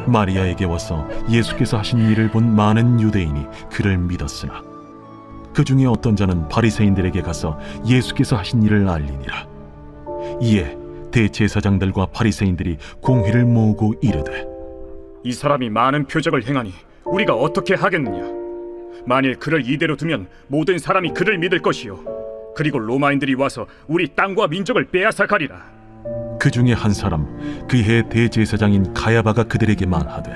마리아에게 와서 예수께서 하신 일을 본 많은 유대인이 그를 믿었으나 그 중에 어떤 자는 바리새인들에게 가서 예수께서 하신 일을 알리니라. 이에 대제사장들과 바리새인들이 공회를 모으고 이르되, 이 사람이 많은 표적을 행하니 우리가 어떻게 하겠느냐? 만일 그를 이대로 두면 모든 사람이 그를 믿을 것이요, 그리고 로마인들이 와서 우리 땅과 민족을 빼앗아 가리라. 그 중에 한 사람 그 해 대제사장인 가야바가 그들에게 말하되,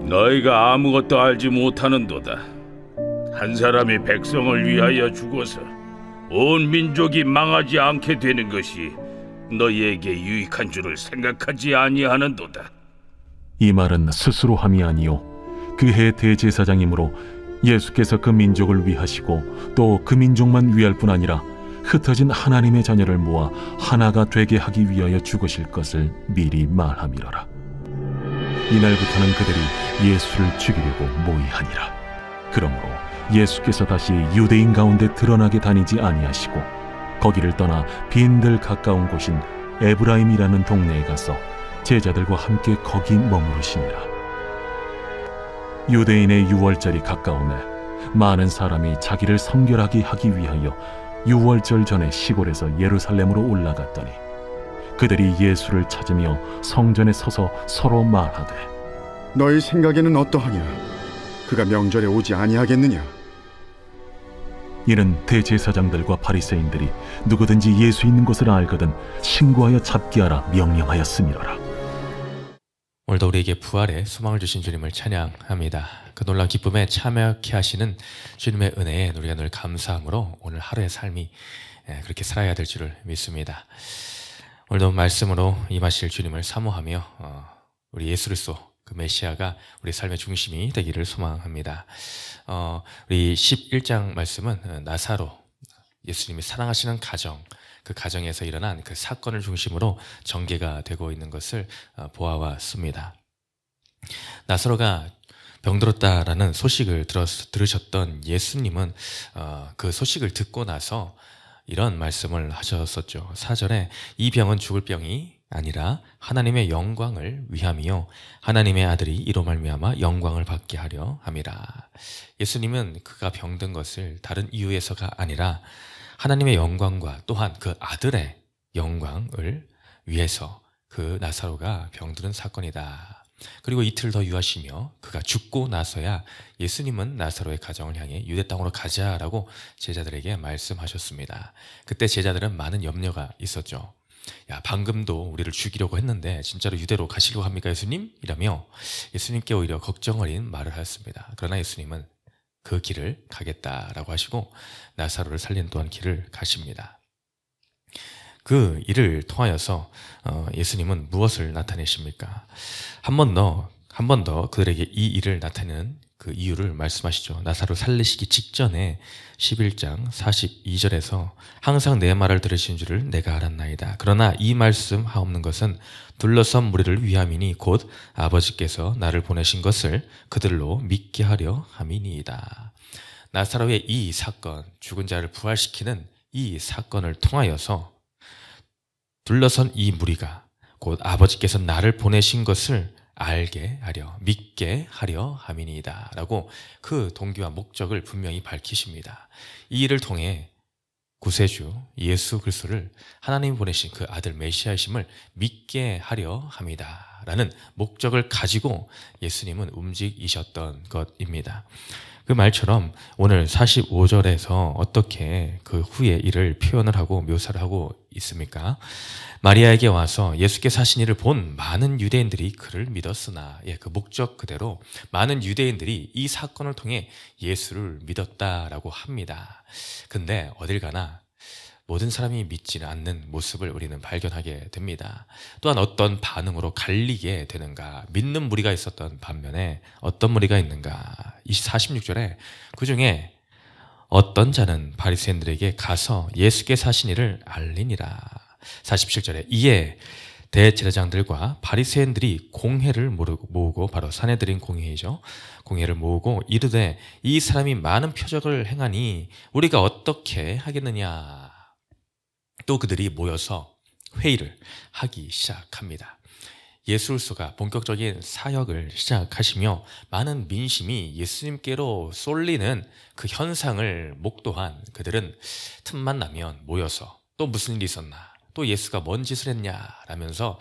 너희가 아무것도 알지 못하는도다. 한 사람이 백성을 위하여 죽어서 온 민족이 망하지 않게 되는 것이 너희에게 유익한 줄을 생각하지 아니하는도다. 이 말은 스스로 함이 아니요 그 해 대제사장이므로 예수께서 그 민족을 위하시고 또 그 민족만 위할 뿐 아니라 흩어진 하나님의 자녀를 모아 하나가 되게 하기 위하여 죽으실 것을 미리 말함이로라. 이날부터는 그들이 예수를 죽이려고 모의하니라. 그러므로 예수께서 다시 유대인 가운데 드러나게 다니지 아니하시고 거기를 떠나 빈들 가까운 곳인 에브라임이라는 동네에 가서 제자들과 함께 거기 머무르시니라. 유대인의 유월절이 가까우매 많은 사람이 자기를 성결하게 하기 위하여 유월절 전에 시골에서 예루살렘으로 올라갔더니 그들이 예수를 찾으며 성전에 서서 서로 말하되, 너희 생각에는 어떠하냐? 그가 명절에 오지 아니하겠느냐? 이는 대제사장들과 바리새인들이 누구든지 예수 있는 곳을 알거든 신고하여 잡게 하라 명령하였음이로라. 오늘도 우리에게 부활의 소망을 주신 주님을 찬양합니다. 그 놀라운 기쁨에 참여케 하시는 주님의 은혜에 우리가 늘 감사함으로 오늘 하루의 삶이 그렇게 살아야 될 줄을 믿습니다. 오늘도 말씀으로 임하실 주님을 사모하며 우리 예수 그리스도 그 메시아가 우리 삶의 중심이 되기를 소망합니다. 우리 11장 말씀은 나사로, 예수님이 사랑하시는 가정, 그 가정에서 일어난 그 사건을 중심으로 전개가 되고 있는 것을 보아왔습니다. 나사로가 병들었다라는 소식을 들으셨던 예수님은 그 소식을 듣고 나서 이런 말씀을 하셨었죠. 4절에 이 병은 죽을 병이 아니라 하나님의 영광을 위함이요 하나님의 아들이 이로 말미암아 영광을 받게 하려 함이라. 예수님은 그가 병든 것을 다른 이유에서가 아니라 하나님의 영광과 또한 그 아들의 영광을 위해서 그 나사로가 병드는 사건이다. 그리고 이틀 더 유하시며 그가 죽고 나서야 예수님은 나사로의 가정을 향해 유대 땅으로 가자라고 제자들에게 말씀하셨습니다. 그때 제자들은 많은 염려가 있었죠. 야, 방금도 우리를 죽이려고 했는데 진짜로 유대로 가시려고 합니까 예수님? 이라며 예수님께 오히려 걱정 어린 말을 하였습니다. 그러나 예수님은 그 길을 가겠다라고 하시고 나사로를 살린 또한 길을 가십니다. 그 일을 통하여서 예수님은 무엇을 나타내십니까? 한 번 더 그들에게 이 일을 나타내는 그 이유를 말씀하시죠. 나사로 살리시기 직전에 11장 42절에서 항상 내 말을 들으신 줄을 내가 알았나이다. 그러나 이 말씀 하옵는 것은 둘러선 무리를 위함이니 곧 아버지께서 나를 보내신 것을 그들로 믿게 하려 함이니이다. 나사로의 이 사건, 죽은 자를 부활시키는 이 사건을 통하여서 둘러선 이 무리가 곧 아버지께서 나를 보내신 것을 알게 하려, 믿게 하려 함이니이다 라고 그 동기와 목적을 분명히 밝히십니다. 이 일을 통해 구세주 예수 그리스도를 하나님이 보내신 그 아들 메시아이심을 믿게 하려 합니다 라는 목적을 가지고 예수님은 움직이셨던 것입니다. 그 말처럼 오늘 45절에서 어떻게 그 후의 일을 표현을 하고 묘사를 하고 있습니까? 마리아에게 와서 예수께서 하신 일을 본 많은 유대인들이 그를 믿었으나, 그 목적 그대로 많은 유대인들이 이 사건을 통해 예수를 믿었다라고 합니다. 근데 어딜 가나 모든 사람이 믿지는 않는 모습을 우리는 발견하게 됩니다. 또한 어떤 반응으로 갈리게 되는가? 믿는 무리가 있었던 반면에 어떤 무리가 있는가? 46절에 그 중에 어떤 자는 바리새인들에게 가서 예수께서 하신 일을 알리니라. 47절에 이에 대제사장들과 바리새인들이 공회를 모으고, 바로 사내들인 공회이죠. 공회를 모으고 이르되 이 사람이 많은 표적을 행하니 우리가 어떻게 하겠느냐. 또 그들이 모여서 회의를 하기 시작합니다. 예수 그리스도가 본격적인 사역을 시작하시며 많은 민심이 예수님께로 쏠리는 그 현상을 목도한 그들은 틈만 나면 모여서 또 무슨 일이 있었나, 또 예수가 뭔 짓을 했냐 라면서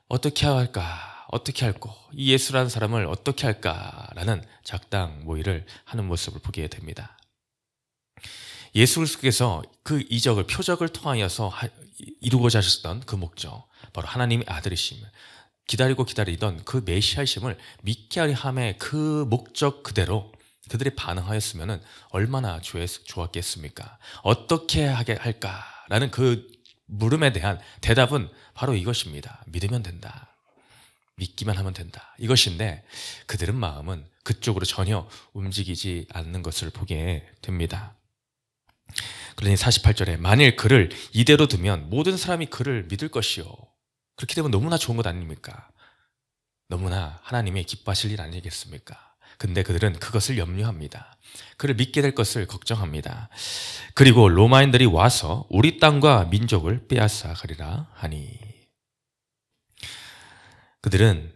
어떻게 할까, 어떻게 할꼬, 이 예수라는 사람을 어떻게 할까라는 작당 모의를 하는 모습을 보게 됩니다. 예수 그리스도께서 그 이적을, 표적을 통하여서 이루고자 하셨던 그 목적, 바로 하나님의 아들이심, 기다리고 기다리던 그 메시아이심을 믿게 하려 함의 그 목적 그대로 그들이 반응하였으면 얼마나 좋았겠습니까? 어떻게 하게 할까라는 그 물음에 대한 대답은 바로 이것입니다. 믿으면 된다. 믿기만 하면 된다. 이것인데 그들은 마음은 그쪽으로 전혀 움직이지 않는 것을 보게 됩니다. 그러니 48절에 만일 그를 이대로 두면 모든 사람이 그를 믿을 것이요. 그렇게 되면 너무나 좋은 것 아닙니까? 너무나 하나님의 기뻐하실 일 아니겠습니까? 근데 그들은 그것을 염려합니다. 그를 믿게 될 것을 걱정합니다. 그리고 로마인들이 와서 우리 땅과 민족을 빼앗아 가리라 하니. 그들은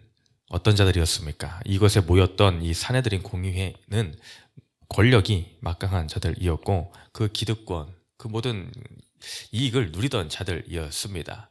어떤 자들이었습니까? 이곳에 모였던 이 사내들인 공의회는 권력이 막강한 자들이었고 그 기득권, 그 모든 이익을 누리던 자들이었습니다.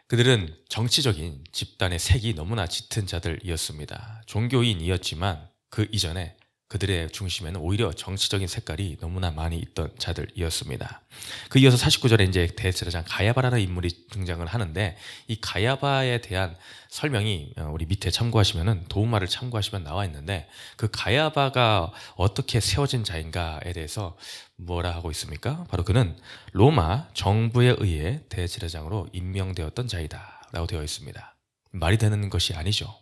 그들은 정치적인 집단의 색이 너무나 짙은 자들이었습니다. 종교인이었지만 그 이전에 그들의 중심에는 오히려 정치적인 색깔이 너무나 많이 있던 자들이었습니다. 그 이어서 49절에 이제 대제사장 가야바라는 인물이 등장을 하는데 이 가야바에 대한 설명이 우리 밑에 참고하시면은 도움말을 참고하시면 나와 있는데 그 가야바가 어떻게 세워진 자인가에 대해서 뭐라 하고 있습니까? 바로 그는 로마 정부에 의해 대제사장으로 임명되었던 자이다 라고 되어 있습니다. 말이 되는 것이 아니죠.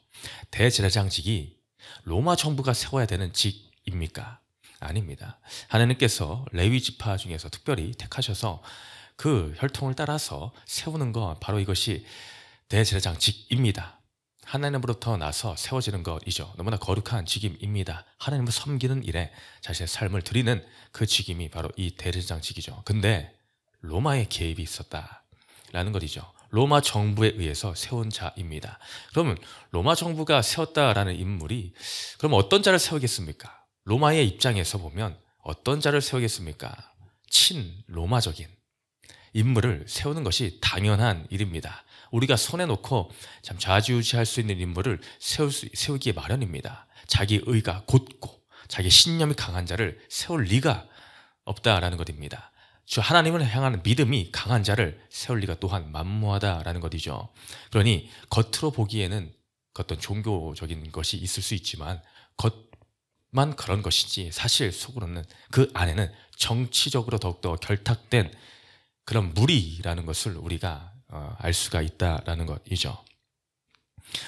대제사장직이 로마 정부가 세워야 되는 직입니까? 아닙니다. 하나님께서 레위 지파 중에서 특별히 택하셔서 그 혈통을 따라서 세우는 것, 바로 이것이 대제사장 직입니다. 하나님으로부터 나서 세워지는 것이죠. 너무나 거룩한 직임입니다. 하나님을 섬기는 일에 자신의 삶을 드리는 그 직임이 바로 이 대제사장 직이죠. 근데 로마의 개입이 있었다라는 것이죠. 로마 정부에 의해서 세운 자입니다. 그러면 로마 정부가 세웠다라는 인물이 그럼 어떤 자를 세우겠습니까? 로마의 입장에서 보면 어떤 자를 세우겠습니까? 친로마적인 인물을 세우는 것이 당연한 일입니다. 우리가 손에 놓고 참 좌지우지할 수 있는 인물을 세우기에 마련입니다. 자기 의가 곧고 자기 신념이 강한 자를 세울 리가 없다라는 것입니다. 주 하나님을 향하는 믿음이 강한 자를 세울 리가 또한 만무하다라는 것이죠. 그러니 겉으로 보기에는 어떤 종교적인 것이 있을 수 있지만 겉만 그런 것이지 사실 속으로는 그 안에는 정치적으로 더욱더 결탁된 그런 무리라는 것을 우리가 알 수가 있다라는 것이죠.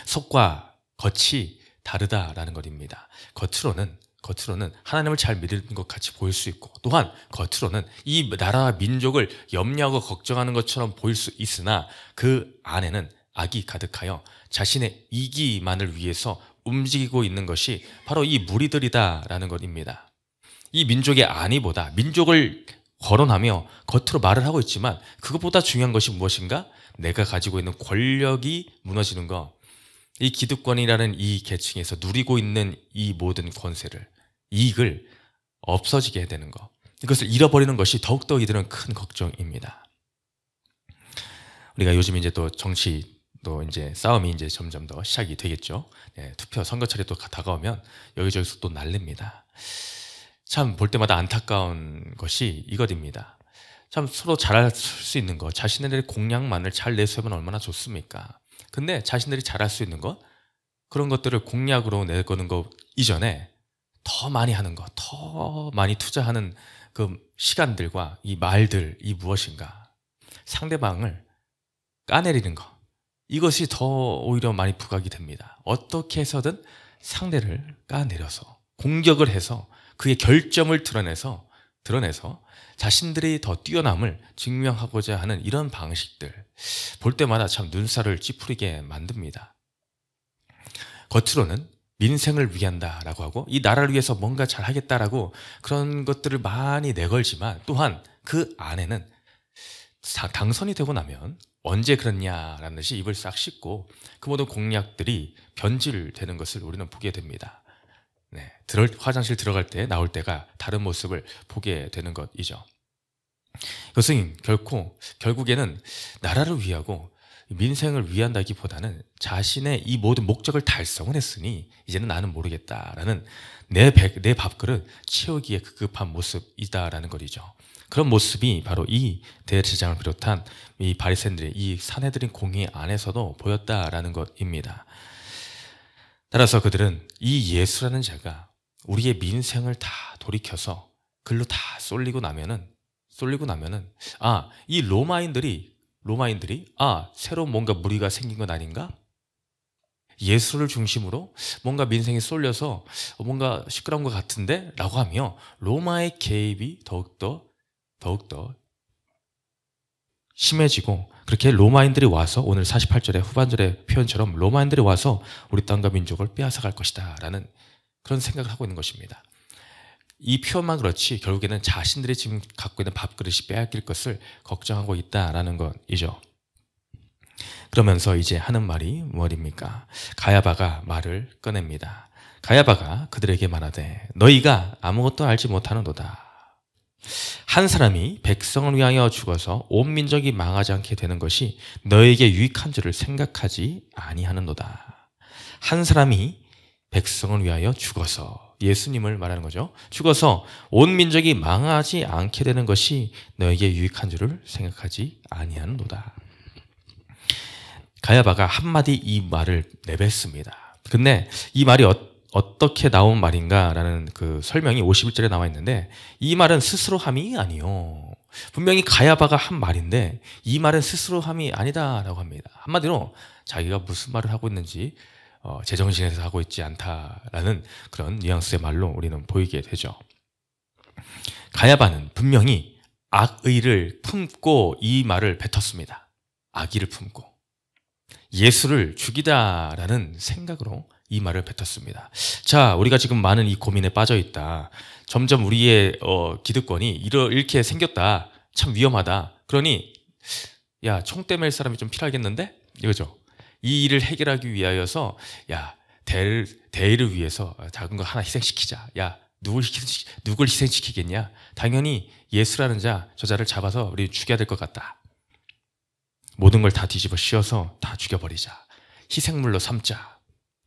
속과 겉이 다르다라는 것입니다. 겉으로는 하나님을 잘 믿는 것 같이 보일 수 있고 또한 겉으로는 이 나라와 민족을 염려하고 걱정하는 것처럼 보일 수 있으나 그 안에는 악이 가득하여 자신의 이기만을 위해서 움직이고 있는 것이 바로 이 무리들이다라는 것입니다. 이 민족의 안위보다 민족을 거론하며 겉으로 말을 하고 있지만 그것보다 중요한 것이 무엇인가? 내가 가지고 있는 권력이 무너지는 것, 이 기득권이라는 이 계층에서 누리고 있는 이 모든 권세를, 이익을 없어지게 해야 되는 것, 이것을 잃어버리는 것이 더욱더 이들은 큰 걱정입니다. 우리가 요즘 이제 또 정치 또 이제 싸움이 이제 점점 더 시작이 되겠죠. 투표 선거철이 또 다가오면 여기저기서 또 날립니다. 참 볼 때마다 안타까운 것이 이것입니다. 참 서로 잘할 수 있는 것, 자신들의 공약만을 잘 내세우면 얼마나 좋습니까? 근데 자신들이 잘할 수 있는 것, 그런 것들을 공약으로 내거는 것 이전에 더 많이 하는 것, 더 많이 투자하는 그 시간들과 이 말들이 무엇인가? 상대방을 까내리는 것, 이것이 더 오히려 많이 부각이 됩니다. 어떻게 해서든 상대를 까내려서 공격을 해서 그의 결점을 드러내서 자신들이 더 뛰어남을 증명하고자 하는 이런 방식들, 볼 때마다 참 눈살을 찌푸리게 만듭니다. 겉으로는 민생을 위한다라고 하고 이 나라를 위해서 뭔가 잘하겠다라고 그런 것들을 많이 내걸지만 또한 그 안에는 당선이 되고 나면 언제 그랬냐라는 듯이 입을 싹 씻고 그 모든 공약들이 변질되는 것을 우리는 보게 됩니다. 네, 화장실 들어갈 때 나올 때가 다른 모습을 보게 되는 것이죠. 이것은 결국에는 나라를 위하고 민생을 위한다기보다는 자신의 이 모든 목적을 달성을 했으니 이제는 나는 모르겠다라는 내 밥그릇 채우기에 급급한 모습이다라는 것이죠. 그런 모습이 바로 이 대제사장을 비롯한 이 바리새인들의 이 사내들인 공의 안에서도 보였다라는 것입니다. 따라서 그들은 이 예수라는 자가 우리의 민생을 다 돌이켜서 글로 다 쏠리고 나면은 이 로마인들이 새로운 뭔가 무리가 생긴 건 아닌가? 예수를 중심으로 뭔가 민생이 쏠려서 뭔가 시끄러운 것 같은데? 라고 하며 로마의 개입이 더욱더 심해지고, 그렇게 로마인들이 와서 오늘 48절의 후반절의 표현처럼 로마인들이 와서 우리 땅과 민족을 빼앗아갈 것이다 라는 그런 생각을 하고 있는 것입니다. 이 표현만 그렇지 결국에는 자신들이 지금 갖고 있는 밥그릇이 빼앗길 것을 걱정하고 있다라는 것이죠. 그러면서 이제 하는 말이 무엇입니까? 가야바가 말을 꺼냅니다. 가야바가 그들에게 말하되 너희가 아무것도 알지 못하는도다. 한 사람이 백성을 위하여 죽어서 온 민족이 망하지 않게 되는 것이 너에게 유익한 줄을 생각하지 아니하는도다. 한 사람이 백성을 위하여 죽어서, 예수님을 말하는 거죠. 죽어서 온 민족이 망하지 않게 되는 것이 너에게 유익한 줄을 생각하지 아니하는도다. 가야바가 한마디 이 말을 내뱉습니다. 근데 이 말이 어떻게 나온 말인가라는 그 설명이 51절에 나와 있는데, 이 말은 스스로 함이 아니요. 분명히 가야바가 한 말인데 이 말은 스스로 함이 아니다라고 합니다. 한마디로 자기가 무슨 말을 하고 있는지 제정신에서 하고 있지 않다라는 그런 뉘앙스의 말로 우리는 보이게 되죠. 가야바는 분명히 악의를 품고 이 말을 뱉었습니다. 악의를 품고 예수를 죽이다라는 생각으로 이 말을 뱉었습니다. 자, 우리가 지금 많은 이 고민에 빠져 있다. 점점 우리의 기득권이 이렇게 생겼다. 참 위험하다. 그러니 야, 총대 맬 사람이 좀 필요하겠는데? 이거죠. 이 일을 해결하기 위하여서 야, 대의를 위해서 작은 거 하나 희생시키자. 야, 누굴 희생시키겠냐? 당연히 예수라는 저자를 잡아서 우리 죽여야 될 것 같다. 모든 걸 다 뒤집어 씌워서 다 죽여버리자. 희생물로 삼자.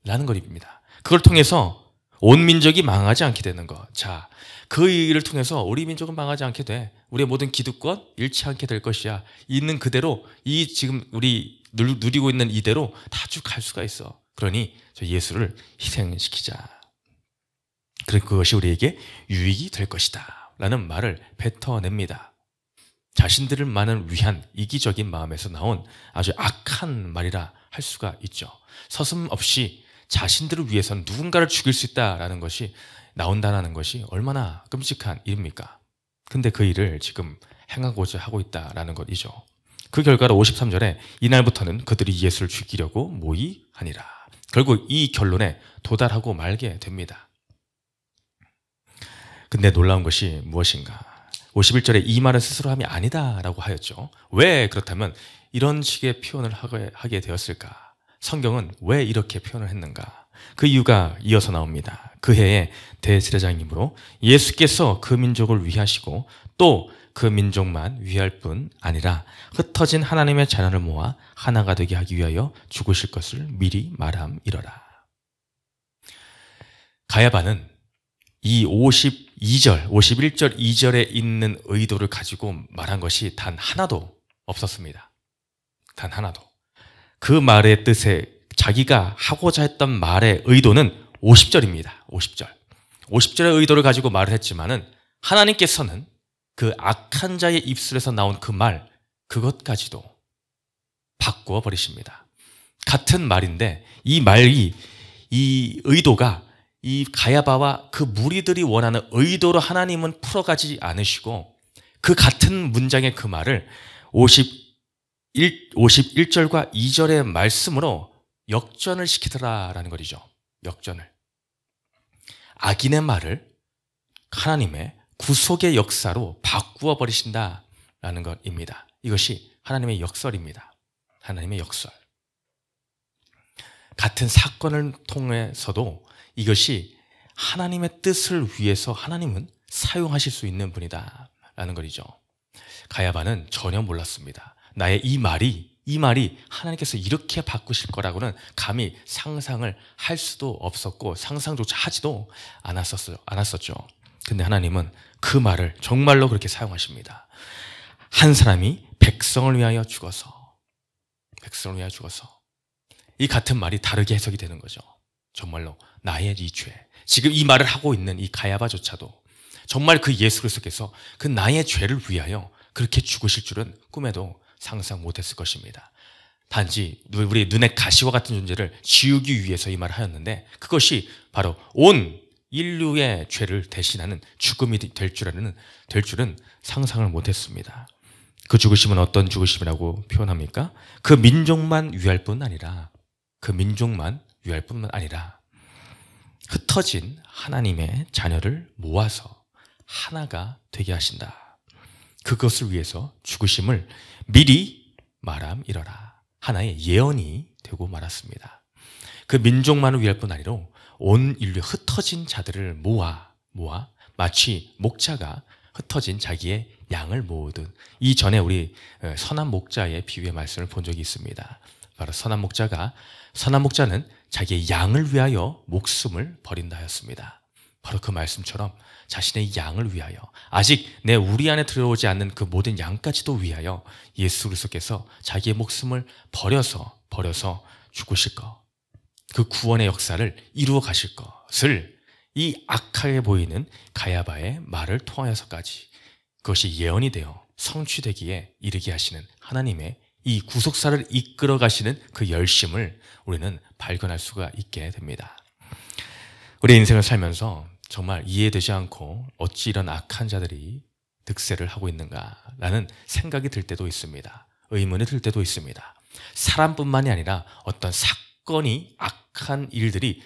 라는 것입니다. 그걸 통해서 온 민족이 망하지 않게 되는 것. 자, 그 일을 통해서 우리 민족은 망하지 않게 돼. 우리의 모든 기득권 잃지 않게 될 것이야. 있는 그대로 이 지금 우리 누리고 있는 이대로 다 쭉 갈 수가 있어. 그러니 저 예수를 희생시키자. 그리고 그것이 우리에게 유익이 될 것이다. 라는 말을 뱉어냅니다. 자신들만을 위한 이기적인 마음에서 나온 아주 악한 말이라 할 수가 있죠. 서슴없이 자신들을 위해서는 누군가를 죽일 수 있다라는 것이 나온다는 것이 얼마나 끔찍한 일입니까? 근데 그 일을 지금 행하고자 하고 있다라는 것이죠. 그 결과로 53절에 이날부터는 그들이 예수를 죽이려고 모의하니라. 결국 이 결론에 도달하고 말게 됩니다. 근데 놀라운 것이 무엇인가? 51절에 이 말은 스스로 함이 아니다라고 하였죠. 왜 그렇다면 이런 식의 표현을 하게 되었을까? 성경은 왜 이렇게 표현을 했는가? 그 이유가 이어서 나옵니다. 그 해에 대제사장이므로 예수께서 그 민족을 위하시고 또 그 민족만 위할 뿐 아니라 흩어진 하나님의 자녀를 모아 하나가 되게 하기 위하여 죽으실 것을 미리 말함이러라. 가야바는 이 51절 2절에 있는 의도를 가지고 말한 것이 단 하나도 없었습니다. 단 하나도. 그 말의 뜻에 자기가 하고자 했던 말의 의도는 50절입니다. 50절의 의도를 가지고 말을 했지만은 하나님께서는 그 악한 자의 입술에서 나온 그 말, 그것까지도 바꾸어 버리십니다. 같은 말인데 이 말이, 이 의도가 이 가야바와 그 무리들이 원하는 의도로 하나님은 풀어가지 않으시고 그 같은 문장의 그 말을 51절과 2절의 말씀으로 역전을 시키더라라는 것이죠. 역전을. 악인의 말을 하나님의 구속의 역사로 바꾸어 버리신다라는 것입니다. 이것이 하나님의 역설입니다. 하나님의 역설. 같은 사건을 통해서도 이것이 하나님의 뜻을 위해서 하나님은 사용하실 수 있는 분이다 라는 것이죠. 가야바는 전혀 몰랐습니다. 나의 이 말이 하나님께서 이렇게 바꾸실 거라고는 감히 상상을 할 수도 없었고 상상조차 하지도 않았었죠. 근데 하나님은 그 말을 정말로 그렇게 사용하십니다. 한 사람이 백성을 위하여 죽어서 이 같은 말이 다르게 해석이 되는 거죠. 정말로 나의 이 죄, 지금 이 말을 하고 있는 이 가야바조차도 정말 그 예수 그리스도께서 그 나의 죄를 위하여 그렇게 죽으실 줄은 꿈에도 상상 못했을 것입니다. 단지 우리 눈의 가시와 같은 존재를 지우기 위해서 이 말을 하였는데 그것이 바로 온 인류의 죄를 대신하는 죽음이 될 줄은 상상을 못했습니다. 그 죽으심은 어떤 죽으심이라고 표현합니까? 그 민족만 위할 뿐 아니라 흩어진 하나님의 자녀를 모아서 하나가 되게 하신다. 그것을 위해서 죽으심을 미리 말함이러라. 하나의 예언이 되고 말았습니다. 그 민족만을 위할 뿐 아니라 온 인류 흩어진 자들을 모아 마치 목자가 흩어진 자기의 양을 모으듯, 이전에 우리 선한 목자의 비유의 말씀을 본 적이 있습니다. 바로 선한 목자는 자기의 양을 위하여 목숨을 버린다 하였습니다. 바로 그 말씀처럼 자신의 양을 위하여, 아직 우리 안에 들어오지 않는 그 모든 양까지도 위하여 예수 그리스도께서 자기의 목숨을 버려서 죽으실 것, 그 구원의 역사를 이루어 가실 것을 이 악하게 보이는 가야바의 말을 통하여서까지 그것이 예언이 되어 성취되기에 이르게 하시는 하나님의 이 구속사를 이끌어 가시는 그 열심을 우리는 발견할 수가 있게 됩니다. 우리 인생을 살면서 정말 이해되지 않고 어찌 이런 악한 자들이 득세를 하고 있는가라는 생각이 들 때도 있습니다. 의문이 들 때도 있습니다. 사람뿐만이 아니라 어떤 사건이, 악한 일들이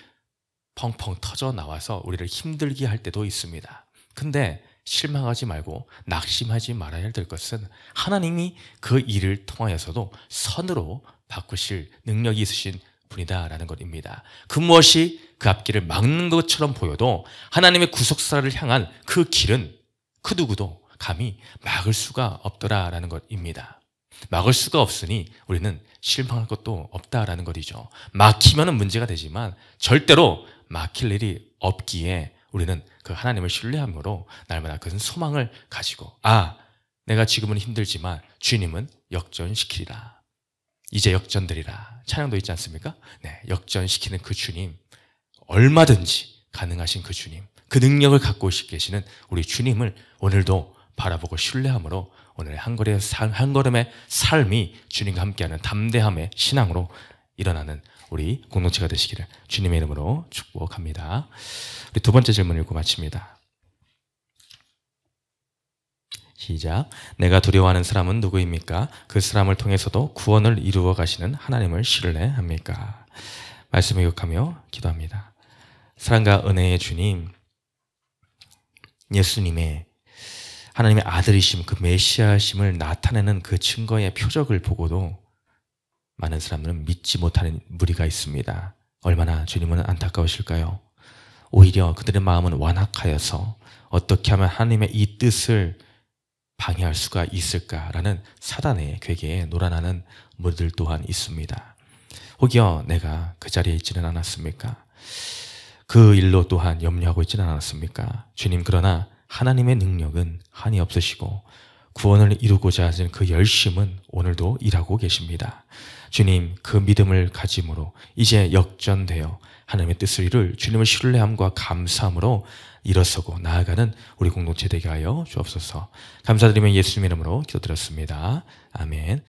펑펑 터져 나와서 우리를 힘들게 할 때도 있습니다. 근데 실망하지 말고 낙심하지 말아야 될 것은 하나님이 그 일을 통하여서도 선으로 바꾸실 능력이 있으신 분이다라는 것입니다. 그 무엇이 그 앞길을 막는 것처럼 보여도 하나님의 구속사를 향한 그 길은 그 누구도 감히 막을 수가 없더라라는 것입니다. 막을 수가 없으니 우리는 실망할 것도 없다라는 것이죠. 막히면 문제가 되지만 절대로 막힐 일이 없기에 우리는 그 하나님을 신뢰함으로 날마다 그 소망을 가지고, 내가 지금은 힘들지만 주님은 역전시키리라. 이제 역전되리라. 찬양도 있지 않습니까? 네, 역전시키는 그 주님, 얼마든지 가능하신 그 주님, 그 능력을 갖고 계시는 우리 주님을 오늘도 바라보고 신뢰함으로 오늘 한 걸음의 삶이 주님과 함께하는 담대함의 신앙으로 일어나는 우리 공동체가 되시기를 주님의 이름으로 축복합니다. 우리 두 번째 질문 읽고 마칩니다. 시작. 내가 두려워하는 사람은 누구입니까? 그 사람을 통해서도 구원을 이루어 가시는 하나님을 신뢰합니까? 말씀을 기억하며 기도합니다. 사랑과 은혜의 주님, 예수님의 하나님의 아들이심, 그 메시아심을 나타내는 그 증거의 표적을 보고도 많은 사람들은 믿지 못하는 무리가 있습니다. 얼마나 주님은 안타까우실까요? 오히려 그들의 마음은 완악하여서 어떻게 하면 하나님의 이 뜻을 방해할 수가 있을까라는 사단의 괴계에 놀아나는 무리들 또한 있습니다. 혹여 내가 그 자리에 있지는 않았습니까? 그 일로 또한 염려하고 있지는 않았습니까? 주님, 그러나 하나님의 능력은 한이 없으시고 구원을 이루고자 하는 그 열심은 오늘도 일하고 계십니다. 주님, 그 믿음을 가짐으로 이제 역전되어 하나님의 뜻을 이룰 주님을 신뢰함과 감사함으로 일어서고 나아가는 우리 공동체 되게 하여 주옵소서. 감사드리며 예수님 이름으로 기도드렸습니다. 아멘.